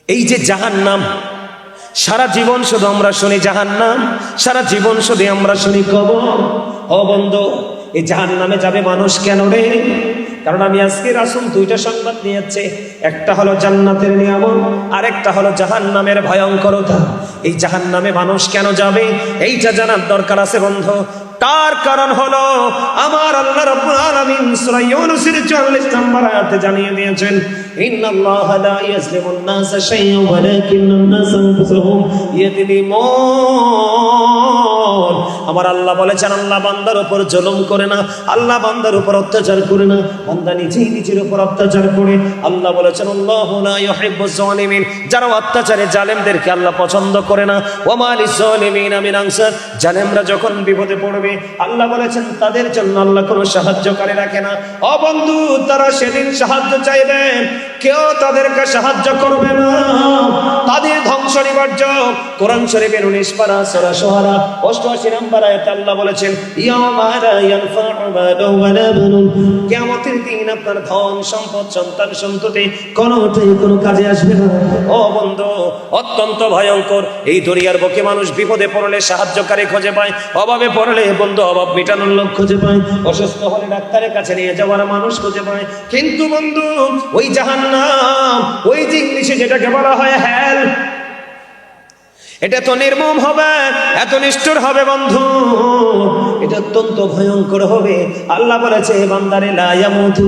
এই যে জাহান্নাম, সারা জীবন শুধু আমরা শুনি জাহান্নাম, সারা জীবন শুধু আমরা শুনি কবর। ও বন্ধু, এই জাহান্নামে যাবে মানুষ কেন রে? কারণ আমি আজকে রাসূল দুইটা সংবাদ নিয়েছে, একটা হলো জান্নাতের নিয়ামত, আরেকটা হলো জাহান্নামের ভয়ঙ্করতা। এই জাহান্নামে মানুষ কেন যাবে এইটা জানার দরকার আছে বন্ধু। তার কারণ হলো আমার আল্লাহ রাব্বুল আলামিন সূরা ইউনূসের ৪৪ নম্বর আয়াতে জানিয়ে দিয়েছেন, ইন্নাল্লাহা লা ইয়াজলিমুন নাসা শাইআন ওয়ালাকিন্নান নাসা আনফুসাহুম ইয়াযলিমুন। আমার আল্লাহ বলেছেন, আল্লাহ বান্দার উপর জুলুম করে না, আল্লাহ বান্দার উপর অত্যাচার করে না, বান্দা নিজেই নিজের উপর অত্যাচার করে। আল্লাহ বলেছেন, আল্লাহু লা ইউহিব্বুজ জালিমিন, যারা অত্যাচারে জালেমদেরকে আল্লাহ পছন্দ করে না। ওয়া মা লিজ-জালিমিনা মিন আনসার, জালেমরা যখন বিপদে পড়বে আল্লাহ বলেছেন তাদের জন্য আল্লাহ কোনো সাহায্যকারী রাখে না। ও বন্ধু, তারা সেদিন সাহায্য চাইবে, কেউ তাদেরকে সাহায্য করবে না, তাদের ধ্বংস নিবার্য। কোরআন শরীফের 19 পারা সূরা শুআরা 88 নম্বর আয়াতে আল্লাহ বলেছেন, ইয়াউমা লা ইয়ানফাউ মালুন ওয়ালা বানুন, কিয়ামতের দিন আপনার ধন সম্পদ সন্তান সন্ততি কোনোটাই কোনো কাজে আসবে না। ও বন্ধু, অত্যন্ত ভয়ঙ্কর। এই দুনিয়ার বুকে মানুষ বিপদে পড়লে সাহায্যকারী খুঁজে পায়, অভাবে পড়লে বন্ধু অভাব মেটানোর লোক খুঁজে পায়, অসুস্থ হলে ডাক্তারের কাছে নিয়ে যাওয়ার মানুষ খুঁজে পায়। কিন্তু বন্ধু, ওই জাহান্নাম, ওই যে ইংলিশে যেটাকে বলা হয় হেল, এটা তো নির্মম হবে, এত নিষ্ঠুর হবে বন্ধু, এটা অত্যন্ত ভয়ঙ্কর হবে। আল্লাহ বলেছে, বান্দারে লা ইয়ামুতু,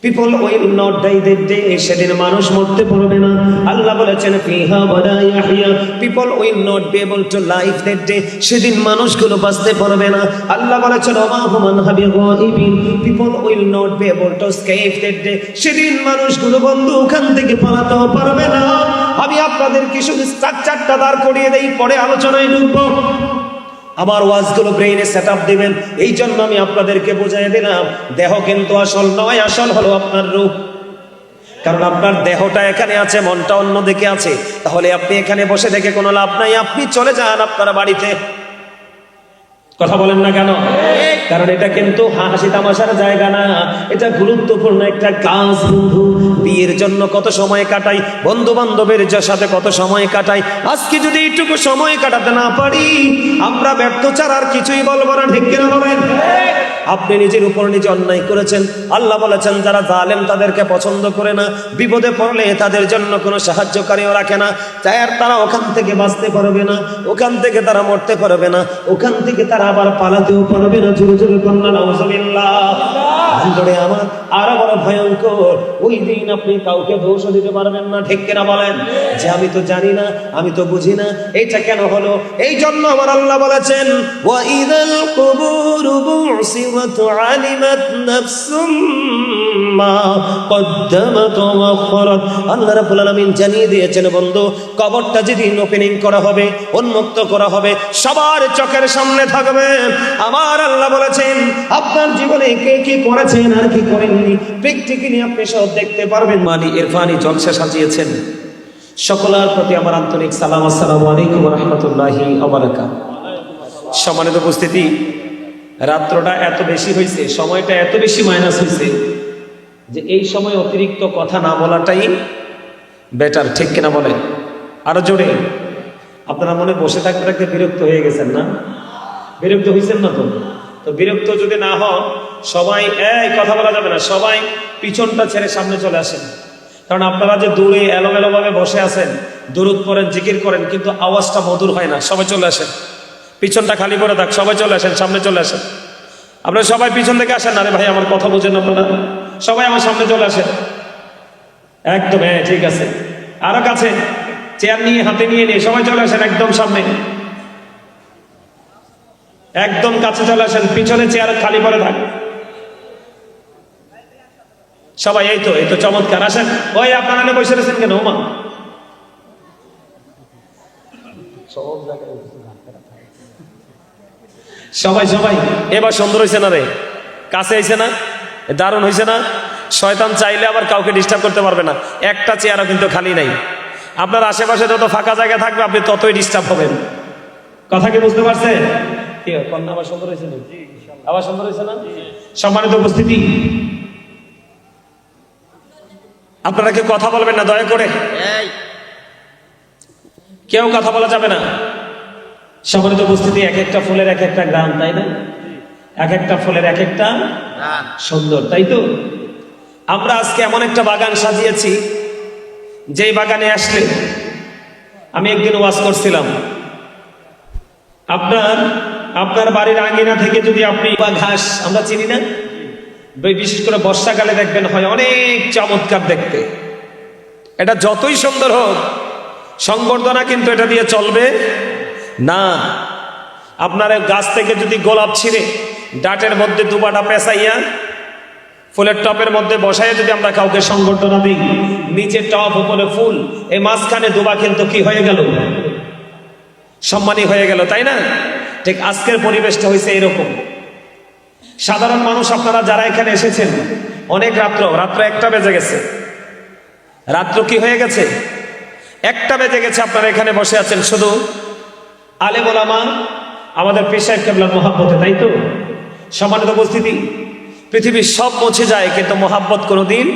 people will not die that day, সেদিন মানুষ মরতে পারবে না। আল্লাহ বলেছেন, ফিহা ওয়ালা ইয়াহইয়া, people will not be able to live that day, সেদিন মানুষগুলো বাঁচতে পারবে না। আল্লাহ বলেছেন, ওমা হুম আনহা বিগাইবিন, people will not be able to escape that day, সেদিন মানুষগুলো বন্ধু ওখান থেকে পালাতেও পারবে না। আমি আপনাদের কিছু স্ট্রাকচারটা দাঁড় করিয়ে দেই, পরে আলোচনায় ঢুকবো। আমার ওয়াজগুলো ব্রেইনে সেট আপ দিবেন, এই জন্য আমি আপনাদেরকে বুঝাই দিলাম, দেহ কিন্তু আসল নয়, আসল হলো আপনার রূহ। কারণ আপনার দেহটা এখানে আছে, মনটা অন্য দিকে আছে। তাহলে আপনি এখানে বসে দেখে কোনো লাভ নাই, আপনি চলে যান আপনার বাড়িতে। কথা বলেন না কেন? কারণ এটা কিন্তু হাসি তামাশার জায়গা না, এটা গুরুত্বপূর্ণ একটা কাজ বন্ধু। বিয়ের জন্য কত সময় কাটাই, বন্ধু বান্ধবের সাথে কত সময় কাটাই, আজকে যদি এইটুকু সময় কাটাতে না পারি আমরা ব্যর্থ ছাড়া আর কিছুই বলবো না। ঠিক কিনা বলেন? আপনি নিজের উপর নিজে অন্যায় করেছেন। আল্লাহ বলেছেন, যারা জালেম তাদেরকে পছন্দ করে না, বিপদে পড়লে তাদের জন্য কোনো সাহায্যকারীও রাখে না, তাই আর তারা ওখান থেকে বাঁচতে পারবে না, ওখান থেকে তারা মরতে পারবে না, ওখান থেকে তারা আবার পালাতেও পারবে না। জোরে জোরে কন্যা নাউজুবিল্লাহ। আমার আরো বড় ভয়ঙ্কর, ওই দিন আপনি কাউকে দোষ দিতে পারবেন না। ঠিক কিনা বলেন? যে আমি তো জানি না, আমি তো বুঝি না, এটা কেন হলো? এই জন্য আমার আল্লাহ বলেছেন, ওয়া ইযাল কুবুরু বুসিরাত আলিমাত নাফসুম মা কদ্দামাত ওয়া আখরাত। আল্লাহ রাব্বুল আলামিন জানিয়ে দিয়েছেন বন্ধু, কবরটা যেদিন ওপেনিং করা হবে, উন্মুক্ত করা হবে, সবার চোখের সামনে থাকবে। আমার আল্লাহ বলেছেন, আপনার জীবনে কে কি করেছেন আর কি করেননি প্র্যাকটিক্যালি আপনি সব দেখতে পারবেন। মানি ইরফানি জলসা সাজিয়েছেন, সকলের প্রতি আমার আন্তরিক সালাম। আসসালামু আলাইকুম ওয়া রাহমাতুল্লাহি ওয়া বারাকাতুহু। সম্মানিত উপস্থিতি, রাত্রটা এত বেশি হয়েছে, সময়টা এত বেশি মাইনাস হয়েছে যে এই সময় অতিরিক্ত কথা না বলাটাই বেটার। ঠিক কিনা বলেন? আরো জোরে। আপনারা মনে বসে থাকতে থাকতে বিরক্ত হয়ে গেছেন না? বিরক্ত হয়েছেন না? তো বিরক্ত যদি না হন, সবাই এই কথা বলা যাবে না, সবাই পিছনটা ছেড়ে সামনে চলে আসেন। কারণ আপনারা যে দূরে এলোমেলো ভাবে বসে আছেন, দুরূদ পড়েন, জিকির করেন, কিন্তু আওয়াজটা মধুর হয় না। সবাই চলে আসেন, পিছনটা খালি করে থাক, সবাই চলে আসেন, সামনে চলে আসেন। আপনারা সবাই পিছন থেকে আসেন। আরে ভাই, আমার কথা বুঝেন আপনারা? সবাই আমার সামনে চলে আসেন একদম। হ্যাঁ, ঠিক আছে। আরো কাছে চেয়ার নিয়ে, হাতে নিয়ে সবাই চলে আসেন একদম সামনে, একদম কাছে চলে আসেন। পিছনে চেয়ার খালি পড়ে থাক সবাই। এই তো, এই তো চমৎকার। আসেন। ওই আপনারা বসে রয়েছেন কেন? ওমা, সবাই সবাই এবার সুন্দর হয়েছে না রে? কাছে হয়েছে না? দারুণ হয়েছে না? শয়তান চাইলে আবার কাউকে ডিস্টার্ব করতে পারবে না। একটা চেয়ারও কিন্তু খালি নাই। আপনার আশেপাশে যত ফাঁকা জায়গা থাকবে আপনি ততই ডিস্টার্ব হবেন। কথা কি বুঝতে পারছেন? কি কন্যা আবার সুন্দর হয়েছে না? আবার সুন্দর হয়েছে না? সম্মানিত উপস্থিতি, আপনারা কি কথা বলবেন না দয়া করে? কেউ কথা বলা যাবে না। সম্মানিত উপস্থিতি, এক একটা ফুলের এক একটা গ্রাম, তাই না? এক একটা ফুলের এক একটা সুন্দর, তাই তো? আমরা আজকে এমন একটা বাগান সাজিয়েছি, যেই বাগানে আসলে, আমি একদিন ওয়াজ করছিলাম, আপনার বাড়ির আঙ্গিনা থেকে যদি আপনি বা ঘাস আমরা চিনি না, বিশেষ করে বর্ষাকালে দেখবেন হয় অনেক চমৎকার দেখতে। এটা যতই সুন্দর হোক, সংবর্ধনা কিন্তু এটা দিয়ে চলবে না। আপনার গাছ থেকে যদি গোলাপ ছিঁড়ে ডাটের মধ্যে দুবাটা পেঁচাইয়া ফুলের টপের মধ্যে বসাইয়া যদি আমরা কাউকে সংবর্ধনা দিই, নিচে টপ উপরে ফুল, এই মাঝখানে দুবা কিন্তু কি হয়ে গেল? সম্মানী হয়ে গেল, তাই না? ঠিক আজকের পরিবেশটা হয়েছে এরকম। সাধারণ মানুষ আপনারা যারা এখানে এসেছেন, অনেক রাত্র 1টা বেজে গেছে, রাত্র কি হয়ে গেছে? 1টা বেজে গেছে, আপনারা এখানে বসে আছেন শুধু আলেম ওলামা আমাদের পীর সাহেব কেবলার মহাব্বতে, তাই তো? সম্মানিত উপস্থিতি, পৃথিবীর সব মুছে যায় কিন্তু মহাব্বত কোনোদিন